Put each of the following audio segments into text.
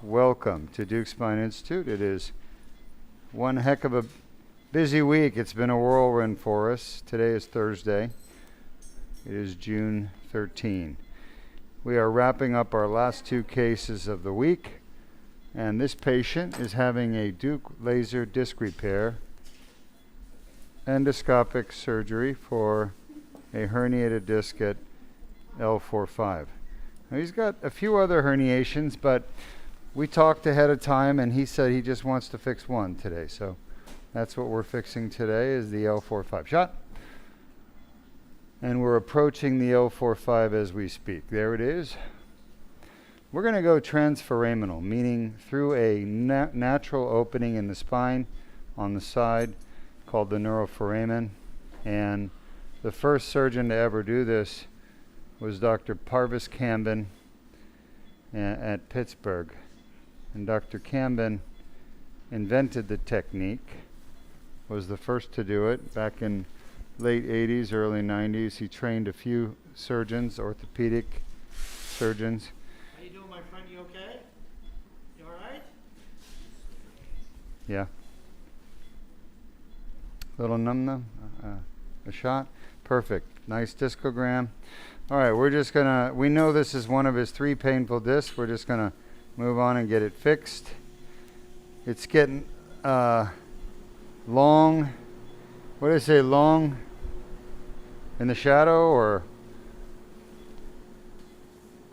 Welcome to Deuk Spine Institute. It is one heck of a busy week. It's been a whirlwind for us. Today is Thursday. It is June 13. We are wrapping up our last two cases of the week, and this patient is having a Deuk laser disc repair, endoscopic surgery for a herniated disc at L4-5. Now, he's got a few other herniations, but we talked ahead of time, and he said he just wants to fix one today. So that's what we're fixing today, is the L4-5 shot. And we're approaching the L4-5 as we speak. There it is. We're going to go transforaminal, meaning through a natural opening in the spine on the side called the neuroforamen. And the first surgeon to ever do this was Dr. Parvis Camben at Pittsburgh. And Dr. Camben invented the technique, was the first to do it back in late 80s, early 90s. He trained a few surgeons, orthopedic surgeons. How you doing, my friend? You okay? You all right? Yeah. Little numb, a shot. Perfect. Nice discogram. All right, we're just gonna, we know this is one of his 3 painful discs. We're just gonna move on and get it fixed. It's getting long. What do I say, long in the shadow, or?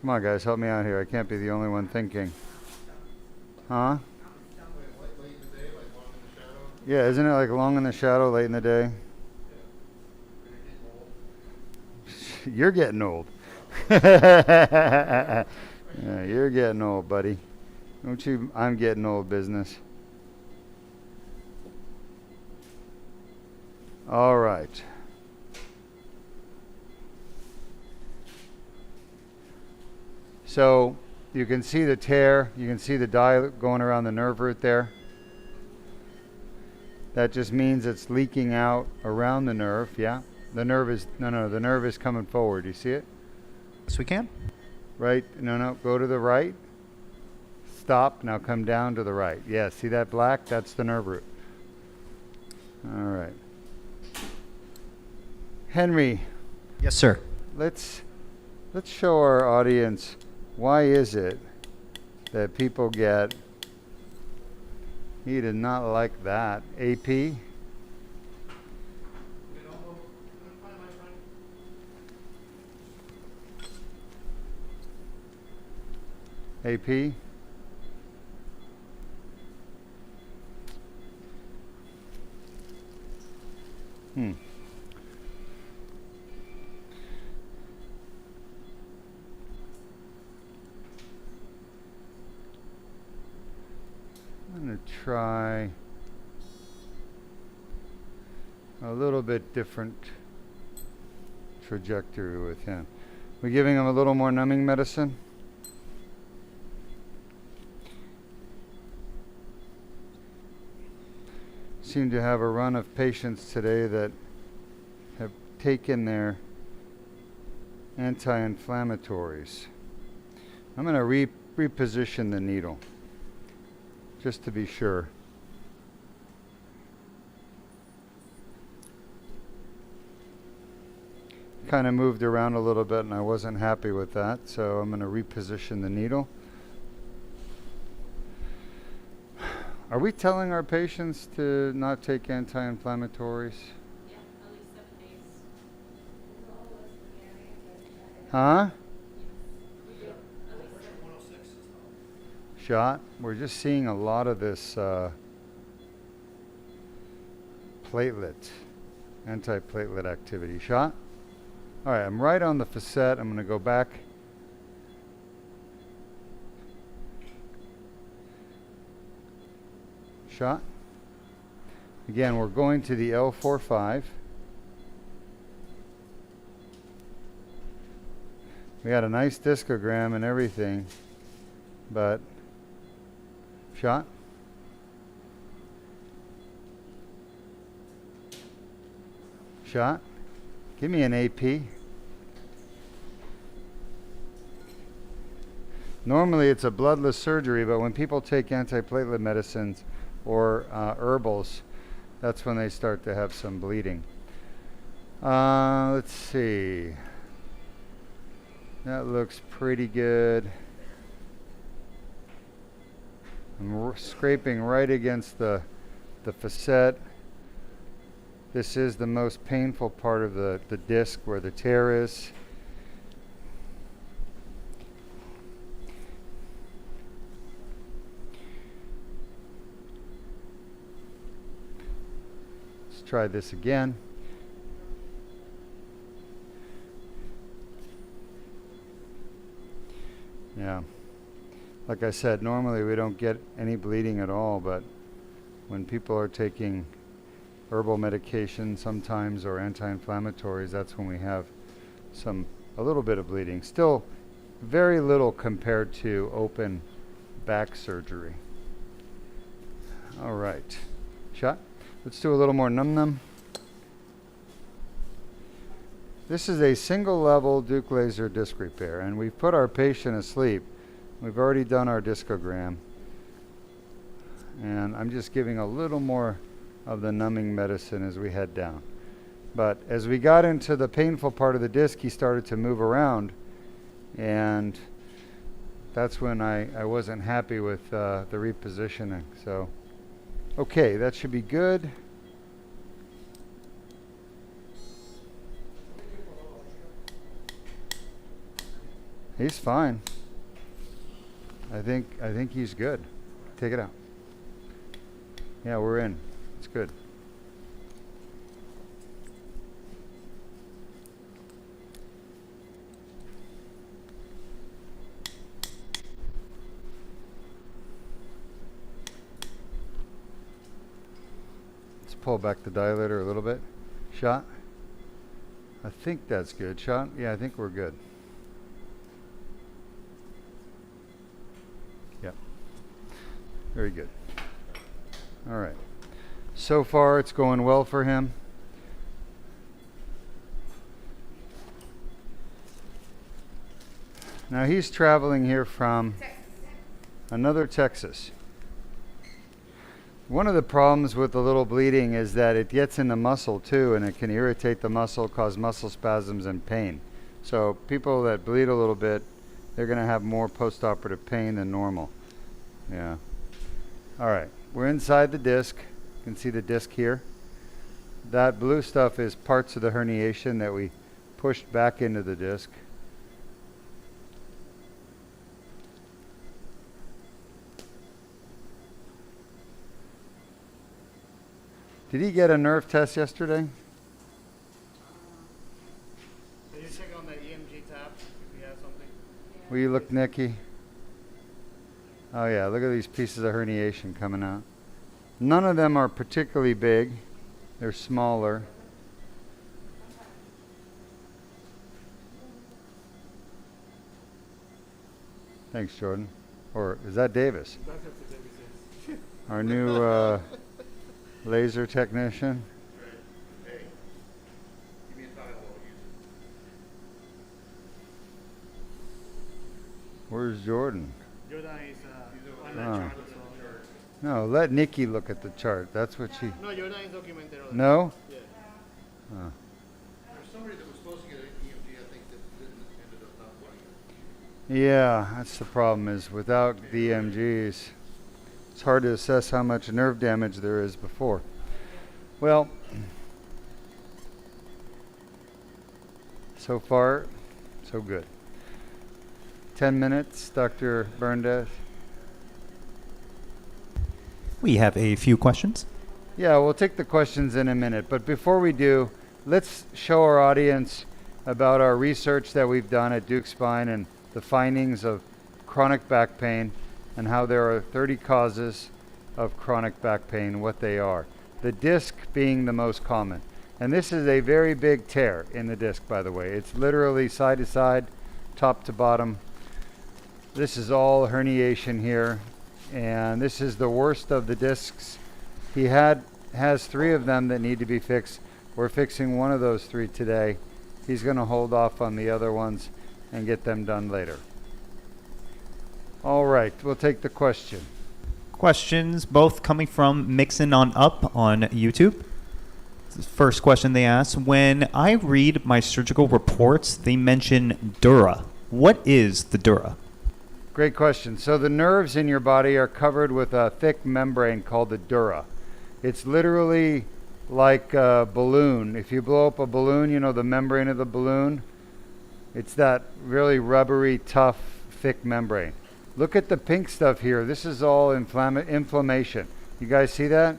Come on, guys, help me out here. I can't be the only one thinking. Huh? Yeah, isn't it like long in the shadow, late in the day? You're getting old. Yeah, you're getting old, buddy. Don't you? I'm getting old business. All right. So you can see the tear. You can see the dye going around the nerve root there. That just means it's leaking out around the nerve. Yeah. The nerve is, no, the nerve is coming forward. You see it? Yes, we can. Right, no, go to the right. Stop, now come down to the right. Yeah, see that black? That's the nerve root. All right. Henry. Yes, sir. Let's show our audience, why is it that people get, he did not like that, AP? AP? I'm going to try a little bit different trajectory with him. We're giving him a little more numbing medicine. Seem to have a run of patients today that have taken their anti-inflammatories. I'm going to reposition the needle just to be sure. Kind of moved around a little bit and I wasn't happy with that, so I'm going to reposition the needle. Are we telling our patients to not take anti-inflammatories? Yeah, at least 7 days. Huh? We do. At least 7. Shot? We're just seeing a lot of this anti-platelet activity. Shot? All right, I'm right on the facet. I'm going to go back. Shot. Again, we're going to the L4-5. We had a nice discogram and everything, but shot. Shot. Give me an AP. Normally it's a bloodless surgery, but when people take antiplatelet medicines or herbals, that's when they start to have some bleeding. Let's see. That looks pretty good. I'm scraping right against the facet. This is the most painful part of the disc where the tear is. Let's try this again. Yeah. Like I said, normally we don't get any bleeding at all, but when people are taking herbal medication sometimes or anti-inflammatories, that's when we have a little bit of bleeding. Still very little compared to open back surgery. All right. Shot. Let's do a little more num-num. This is a single level Deuk laser disc repair, and we've put our patient asleep. We've already done our discogram, and I'm just giving a little more of the numbing medicine as we head down. But as we got into the painful part of the disc, he started to move around, and that's when I wasn't happy with the repositioning. So, okay, that should be good. He's fine. I think he's good. Take it out. Yeah, we're in. It's good. Let's pull back the dilator a little bit. Shot. I think that's good. Shot. Yeah, I think we're good. Yep. Very good. All right. So far, it's going well for him. Now he's traveling here from another Texas. One of the problems with the little bleeding is that it gets in the muscle too, and it can irritate the muscle, cause muscle spasms and pain. So people that bleed a little bit, they're going to have more post-operative pain than normal. Yeah. All right. We're inside the disc. You can see the disc here. That blue stuff is parts of the herniation that we pushed back into the disc. Did he get a nerve test yesterday? Can you check on the EMG tab if you have something? Will you look, Nikki? Oh yeah, look at these pieces of herniation coming out. None of them are particularly big. They're smaller. Thanks, Jordan. Or is that Davis? That's what the baby says. Our new laser technician. Hey, give me a tile, I'll use it. Where's Jordan? Jordan is on Oh. the chart as well. No, let Nikki look at the chart. That's what she... No, Jordan is documented. No? Yeah. Oh. There's somebody that was supposed to get an EMG, I think, that didn't, ended up not wanting it. Yeah, that's the problem is without DMGs, it's hard to assess how much nerve damage there is before. Well, so far, so good. 10 minutes, Dr. Berndes. We have a few questions. Yeah, we'll take the questions in a minute. But before we do, let's show our audience about our research that we've done at Deuk Spine and the findings of chronic back pain and how there are 30 causes of chronic back pain, what they are. The disc being the most common. And this is a very big tear in the disc, by the way. It's literally side to side, top to bottom. This is all herniation here. And this is the worst of the discs. He has 3 of them that need to be fixed. We're fixing one of those 3 today. He's going to hold off on the other ones and get them done later. All right, we'll take the question. Questions both coming from Mixin on Up on YouTube. First question they ask, when I read my surgical reports, they mention dura. What is the dura? Great question. So the nerves in your body are covered with a thick membrane called the dura. It's literally like a balloon. If you blow up a balloon, you know the membrane of the balloon? It's that really rubbery, tough, thick membrane. Look at the pink stuff here. This is all inflammation. You guys see that?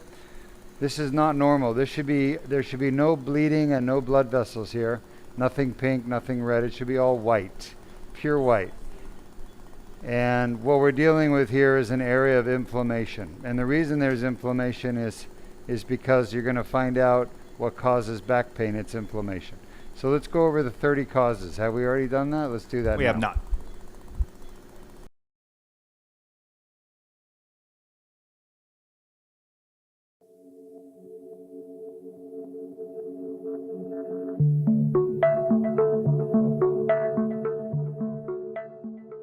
This is not normal. There should be no bleeding and no blood vessels here. Nothing pink, nothing red. It should be all white, pure white. And what we're dealing with here is an area of inflammation. And the reason there's inflammation is because you're going to find out what causes back pain. It's inflammation. So let's go over the 30 causes. Have we already done that? Let's do that We now. have not.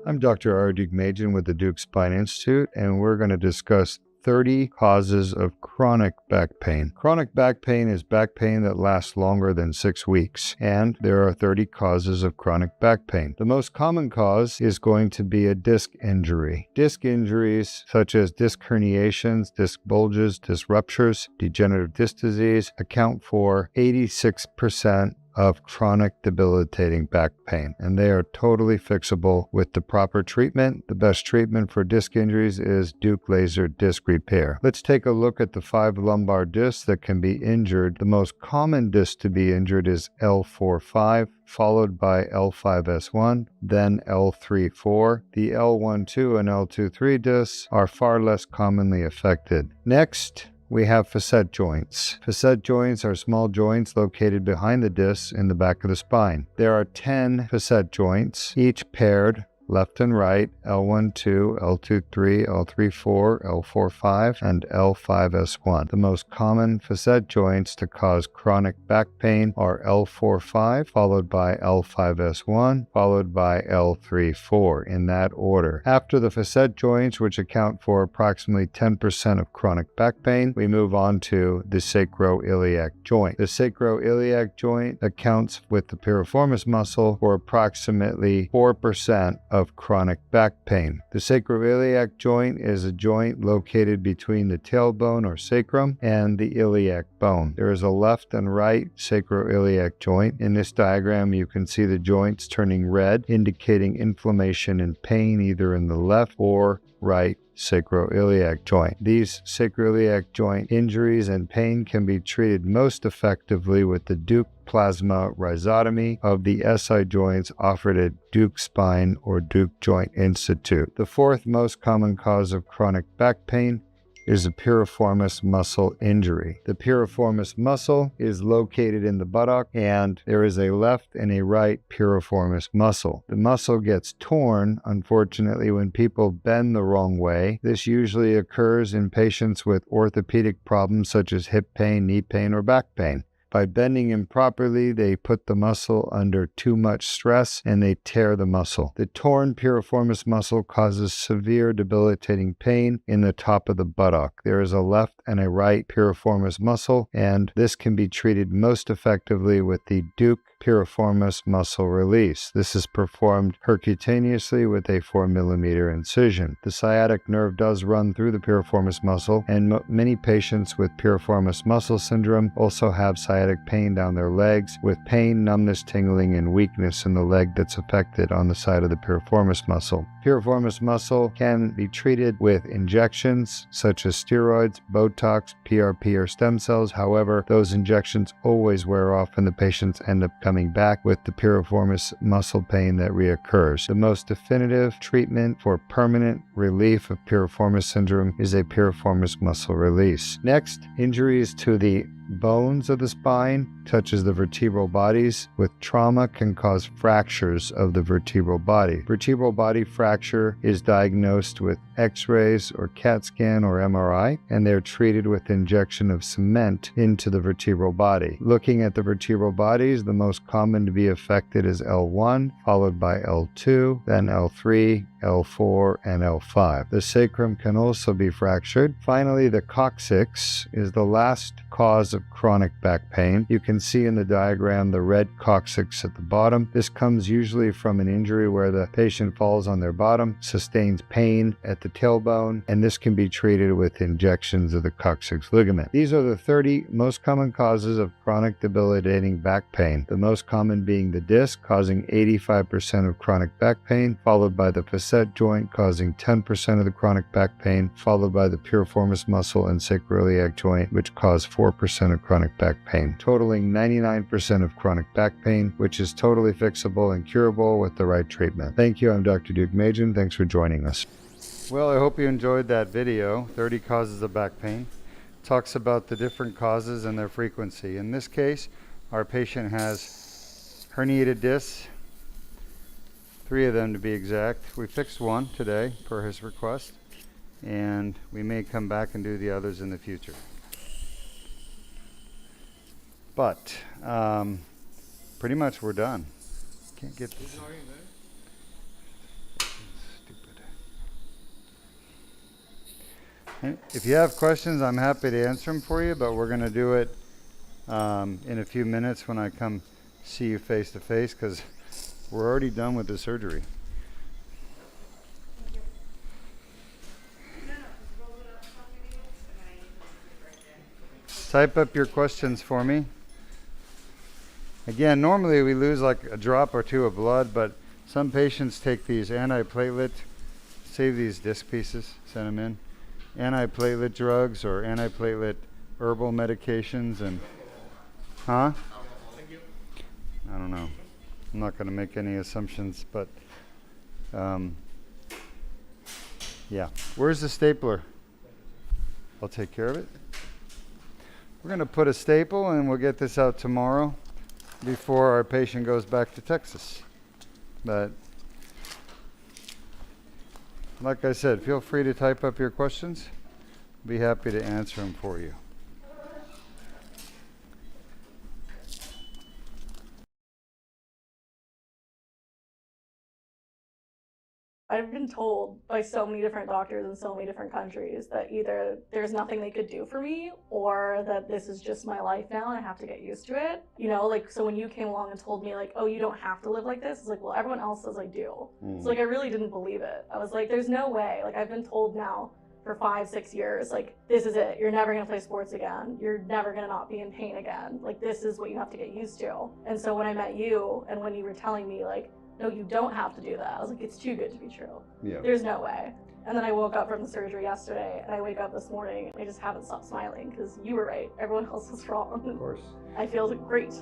I'm Dr. R. Deuk with the Deuk Spine Institute, and we're going to discuss 30 causes of chronic back pain. Chronic back pain is back pain that lasts longer than 6 weeks, and there are 30 causes of chronic back pain. The most common cause is going to be a disc injury. Disc injuries such as disc herniations, disc bulges, disc ruptures, degenerative disc disease account for 86% of chronic debilitating back pain, and they are totally fixable with the proper treatment. The best treatment for disc injuries is Deuk laser disc repair. Let's take a look at the 5 lumbar discs that can be injured. The most common disc to be injured is L4-5, followed by L5-S1, then L3-4. The L1-2 and L2-3 discs are far less commonly affected. Next, we have facet joints. Facet joints are small joints located behind the discs in the back of the spine. There are 10 facet joints, each paired left and right, L1-2, L2-3, L3-4, L4-5, and L5-S1. The most common facet joints to cause chronic back pain are L4-5, followed by L5-S1, followed by L3-4, in that order. After the facet joints, which account for approximately 10% of chronic back pain, we move on to the sacroiliac joint. The sacroiliac joint accounts with the piriformis muscle for approximately 4% of chronic back pain. The sacroiliac joint is a joint located between the tailbone or sacrum and the iliac bone. There is a left and right sacroiliac joint. In this diagram, you can see the joints turning red, indicating inflammation and pain either in the left or right sacroiliac joint. These sacroiliac joint injuries and pain can be treated most effectively with the Deuk plasma rhizotomy of the SI joints offered at Deuk Spine or Deuk Joint Institute. The fourth most common cause of chronic back pain is a piriformis muscle injury. The piriformis muscle is located in the buttock, and there is a left and a right piriformis muscle. The muscle gets torn, unfortunately, when people bend the wrong way. This usually occurs in patients with orthopedic problems such as hip pain, knee pain, or back pain. By bending improperly, they put the muscle under too much stress and they tear the muscle. The torn piriformis muscle causes severe debilitating pain in the top of the buttock. There is a left and a right piriformis muscle, and this can be treated most effectively with the Deuk piriformis muscle release. This is performed percutaneously with a 4mm incision. The sciatic nerve does run through the piriformis muscle, and many patients with piriformis muscle syndrome also have sciatic pain down their legs, with pain, numbness, tingling, and weakness in the leg that's affected on the side of the piriformis muscle. Piriformis muscle can be treated with injections such as steroids, Botox, PRP, or stem cells. However, those injections always wear off and the patients end up coming back with the piriformis muscle pain that reoccurs. The most definitive treatment for permanent relief of piriformis syndrome is a piriformis muscle release. Next, injuries to the bones of the spine, such as the vertebral bodies, with trauma can cause fractures of the vertebral body. Vertebral body fracture is diagnosed with X-rays or CAT scan or MRI, and they're treated with injection of cement into the vertebral body. Looking at the vertebral bodies, the most common to be affected is L1, followed by L2, then L3, L4 and L5. The sacrum can also be fractured. Finally, the coccyx is the last cause of chronic back pain. You can see in the diagram the red coccyx at the bottom. This comes usually from an injury where the patient falls on their bottom, sustains pain at the tailbone, and this can be treated with injections of the coccyx ligament. These are the 30 most common causes of chronic debilitating back pain, the most common being the disc, causing 85% of chronic back pain, followed by the facet joint, causing 10% of the chronic back pain, followed by the piriformis muscle and sacroiliac joint, which cause 4% of chronic back pain, totaling 99% of chronic back pain, which is totally fixable and curable with the right treatment. Thank you. I'm Dr. Deuk Machen. Thanks for joining us. Well, I hope you enjoyed that video, 30 causes of back pain. Talks about the different causes and their frequency. In this case, our patient has herniated discs, 3 of them to be exact. We fixed one today per his request, and we may come back and do the others in the future. But pretty much we're done. Can't get this. Stupid. And if you have questions, I'm happy to answer them for you, but we're going to do it in a few minutes when I come see you face to face, because we're already done with the surgery. Type up your questions for me. Again, normally we lose like a drop or 2 of blood, but some patients take these antiplatelet, save these disc pieces, send them in, antiplatelet drugs or antiplatelet herbal medications, and I don't know. I'm not going to make any assumptions, but yeah. Where's the stapler? I'll take care of it. We're going to put a staple, and we'll get this out tomorrow before our patient goes back to Texas. But like I said, feel free to type up your questions. I'll be happy to answer them for you. I've been told by so many different doctors in so many different countries that either there's nothing they could do for me, or that this is just my life now and I have to get used to it. You know, like, so when you came along and told me like, oh, you don't have to live like this, it's like, well, everyone else says I do. So like, I really didn't believe it. I was like, there's no way. Like, I've been told now for 5-6 years, like, this is it. You're never gonna play sports again. You're never gonna not be in pain again. Like, this is what you have to get used to. And so when I met you, and when you were telling me like, no, you don't have to do that, I was like, it's too good to be true. Yeah. There's no way. And then I woke up from the surgery yesterday, and I wake up this morning, and I just haven't stopped smiling, because you were right. Everyone else was wrong. Of course. I feel great.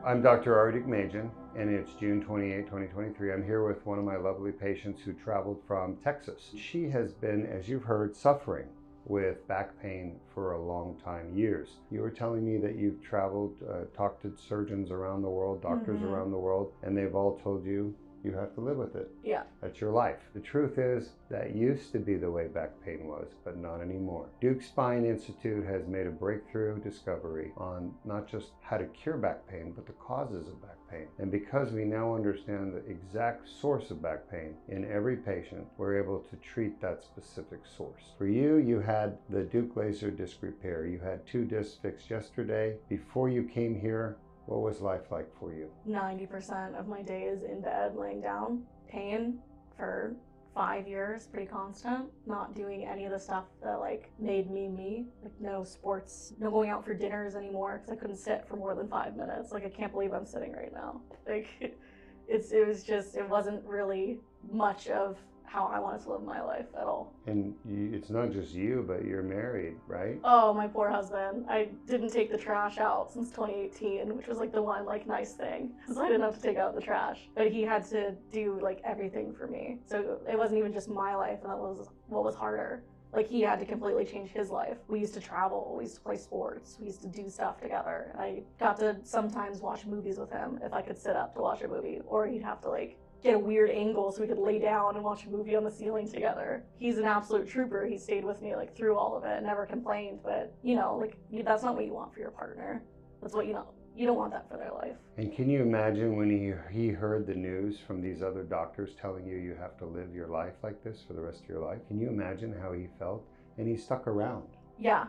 I'm Dr. Deuk Machen, and it's June 28, 2023. I'm here with one of my lovely patients who traveled from Texas. She has been, as you've heard, suffering with back pain for a long time, years. You were telling me that you've traveled, talked to surgeons around the world, doctors around the world, and they've all told you you have to live with it. Yeah. That's your life. The truth is that used to be the way back pain was, but not anymore. Deuk Spine Institute has made a breakthrough discovery on not just how to cure back pain, but the causes of back pain. And because we now understand the exact source of back pain in every patient, we're able to treat that specific source. For you, you had the Deuk laser disc repair. You had 2 discs fixed yesterday. Before you came here, what was life like for you? 90% of my day is in bed, laying down. Pain for 5 years, pretty constant. Not doing any of the stuff that like made me me. Like, no sports, no going out for dinners anymore, because I couldn't sit for more than 5 minutes. Like, I can't believe I'm sitting right now. Like, it wasn't really much of how I wanted to live my life at all. And it's not just you, but you're married, right? Oh, my poor husband. I didn't take the trash out since 2018, which was like the one like nice thing, so I didn't have to take out the trash. But he had to do like everything for me. So it wasn't even just my life, and that was what was harder. Like, he had to completely change his life. We used to travel, we used to play sports, we used to do stuff together. I got to sometimes watch movies with him if I could sit up to watch a movie, or he'd have to like get a weird angle so we could lay down and watch a movie on the ceiling together. He's an absolute trooper. He stayed with me like through all of it, never complained. But you know, like that's not what you want for your partner. That's what you know. You don't want that for their life. And can you imagine when he heard the news from these other doctors telling you you have to live your life like this for the rest of your life? Can you imagine how he felt? And he stuck around. Yeah.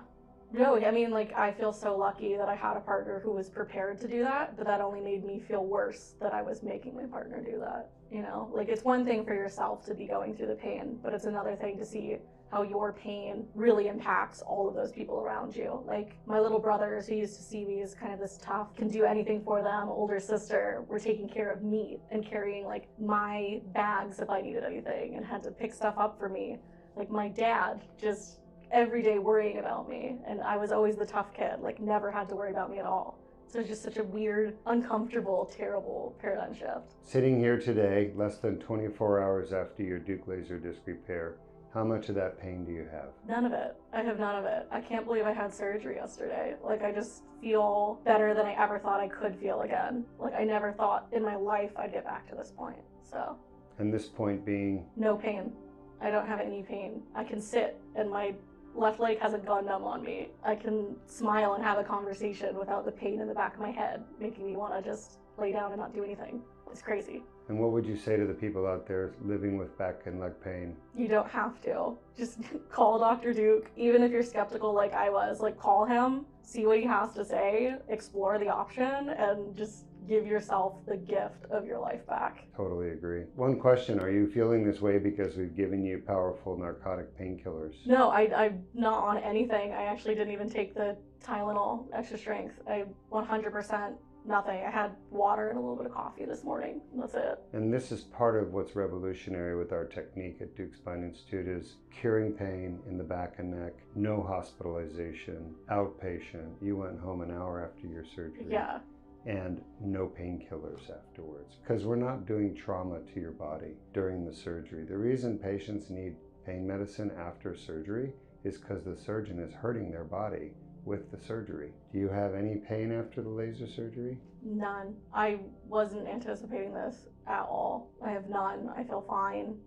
No, I mean, like, I feel so lucky that I had a partner who was prepared to do that, but that only made me feel worse that I was making my partner do that, you know? Like, it's one thing for yourself to be going through the pain, but it's another thing to see how your pain really impacts all of those people around you. Like, my little brothers who used to see me as kind of this tough, can do anything for them, older sister, were taking care of me and carrying, like, my bags if I needed anything and had to pick stuff up for me. Like, my dad just every day worrying about me, and I was always the tough kid, like never had to worry about me at all. So it's just such a weird, uncomfortable, terrible paradigm shift. Sitting here today, less than 24 hours after your Deuk laser disc repair, how much of that pain do you have? None of it. I have none of it. I can't believe I had surgery yesterday. Like, I just feel better than I ever thought I could feel again. Like, I never thought in my life I'd get back to this point. So. And this point being? No pain. I don't have any pain. I can sit and my left leg hasn't gone numb on me. I can smile and have a conversation without the pain in the back of my head making me want to just lay down and not do anything. It's crazy. And what would you say to the people out there living with back and leg pain? You don't have to. Just call Dr. Deuk. Even if you're skeptical like I was, like, call him, see what he has to say, explore the option, and just give yourself the gift of your life back. Totally agree. One question, are you feeling this way because we've given you powerful narcotic painkillers? No, I'm not on anything. I actually didn't even take the Tylenol extra strength. I 100% nothing. I had water and a little bit of coffee this morning. That's it. And this is part of what's revolutionary with our technique at Deuk Spine Institute is curing pain in the back and neck, no hospitalization, outpatient. You went home an hour after your surgery. Yeah. And no painkillers afterwards, because we're not doing trauma to your body during the surgery. The reason patients need pain medicine after surgery is because the surgeon is hurting their body with the surgery. Do you have any pain after the laser surgery? None. I wasn't anticipating this at all. I have none. I feel fine.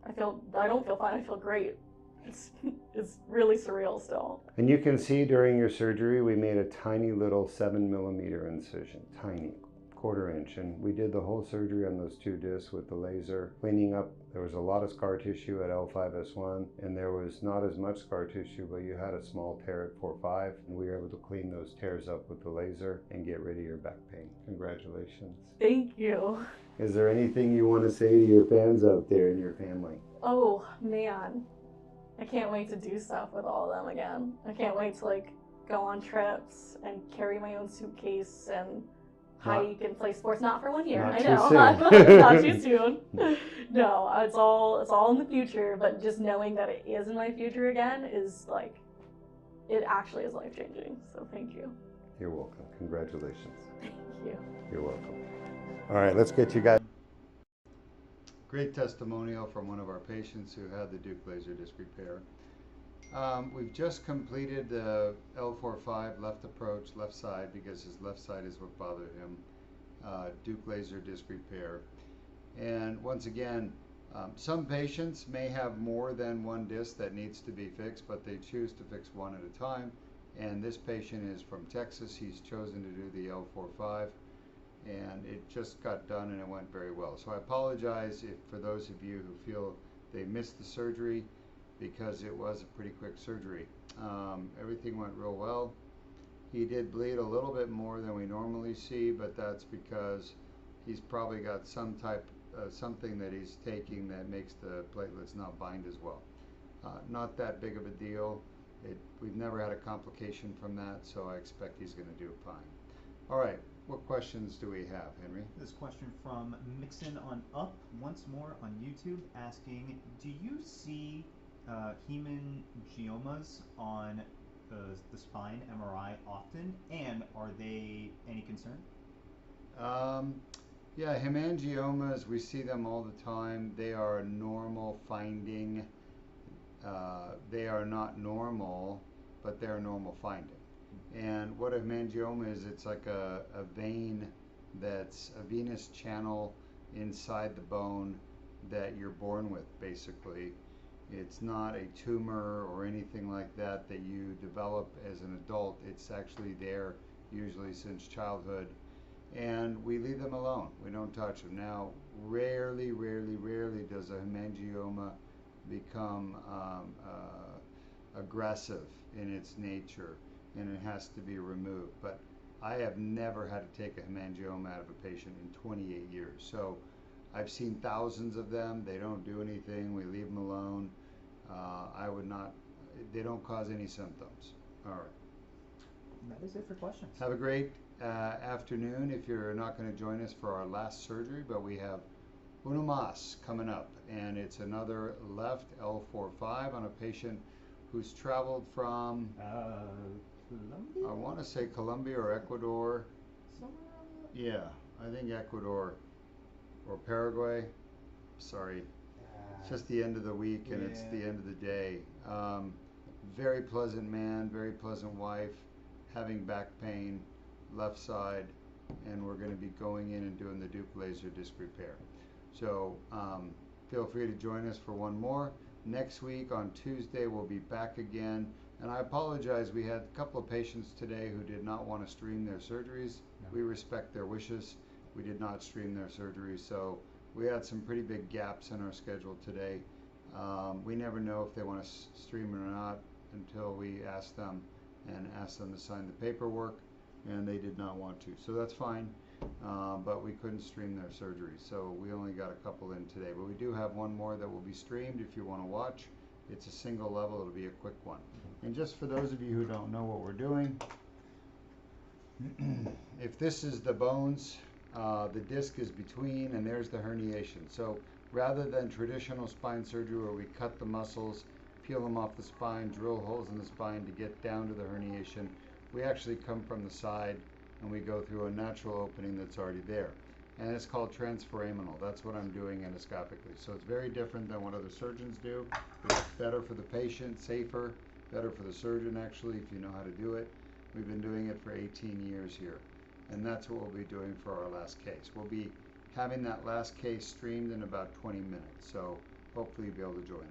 I don't feel fine. I feel great. It's really surreal still. And you can see during your surgery, we made a tiny little 7mm incision, tiny, 1/4 inch. And we did the whole surgery on those 2 discs with the laser, cleaning up. There was a lot of scar tissue at L5-S1, and there was not as much scar tissue, but you had a small tear at 4-5. And we were able to clean those tears up with the laser and get rid of your back pain. Congratulations. Thank you. Is there anything you want to say to your fans out there and your family? Oh, man. I can't wait to do stuff with all of them again. I can't wait to like go on trips and carry my own suitcase and hike and play sports. Not for 1 year, Not I too know. soon. Not too soon. No, it's all in the future. But just knowing that it is in my future again is like, it actually is life changing. So thank you. You're welcome. Congratulations. Thank you. You're welcome. All right, let's get you guys. Great testimonial from one of our patients who had the Deuk laser disc repair. We've just completed the L4-5 left approach, left side, because his left side is what bothered him. Deuk laser disc repair. And once again, some patients may have more than one disc that needs to be fixed, but they choose to fix one at a time. And this patient is from Texas. He's chosen to do the L4-5. And it just got done and it went very well. So I apologize for those of you who feel they missed the surgery because it was a pretty quick surgery. Everything went real well. He did bleed a little bit more than we normally see, but that's because he's probably got some type something that he's taking that makes the platelets not bind as well. Not that big of a deal. We've never had a complication from that, so I expect he's going to do fine. All right. What questions do we have, Henry? This question from Mixon on Up, once more on YouTube, asking, do you see hemangiomas on the spine MRI often, and are they any concern? Yeah, hemangiomas, we see them all the time. They are a normal finding. They are not normal, but they're a normal finding. And what a hemangioma is, it's like a vein that's a venous channel inside the bone that you're born with, basically. It's not a tumor or anything like that that you develop as an adult. It's actually there usually since childhood. And we leave them alone. We don't touch them. Now, rarely does a hemangioma become aggressive in its nature, and it has to be removed. But I have never had to take a hemangioma out of a patient in 28 years. So I've seen thousands of them. They don't do anything. We leave them alone. I would not, they don't cause any symptoms. All right. That is it for questions. Have a great afternoon. If you're not going to join us for our last surgery, but we have uno mas coming up, and it's another left L4-5 on a patient who's traveled from, Colombia? I want to say Colombia or Ecuador. Somewhere around Yeah, I think Ecuador or Paraguay. Sorry. It's just the end of the week and it's the end of the day. Very pleasant man, very pleasant wife, having back pain, left side, and we're going to be going in and doing the Deuk laser disc repair. So feel free to join us for one more. Next week on Tuesday we'll be back again. And I apologize, we had a couple of patients today who did not want to stream their surgeries. No. We respect their wishes. We did not stream their surgeries, so we had some pretty big gaps in our schedule today. We never know if they want to stream it or not until we ask them to sign the paperwork, and they did not want to. So that's fine, but we couldn't stream their surgery, so we only got a couple in today. But we do have one more that will be streamed if you want to watch. It's a single level, it'll be a quick one. And just for those of you who don't know what we're doing, if this is the bones, the disc is between, and there's the herniation. So rather than traditional spine surgery where we cut the muscles, peel them off the spine, drill holes in the spine to get down to the herniation, we actually come from the side and we go through a natural opening that's already there. And it's called transforaminal. That's what I'm doing endoscopically. So it's very different than what other surgeons do. It's better for the patient, safer, better for the surgeon actually, if you know how to do it. We've been doing it for 18 years here. And that's what we'll be doing for our last case. We'll be having that last case streamed in about 20 minutes. So hopefully you'll be able to join us.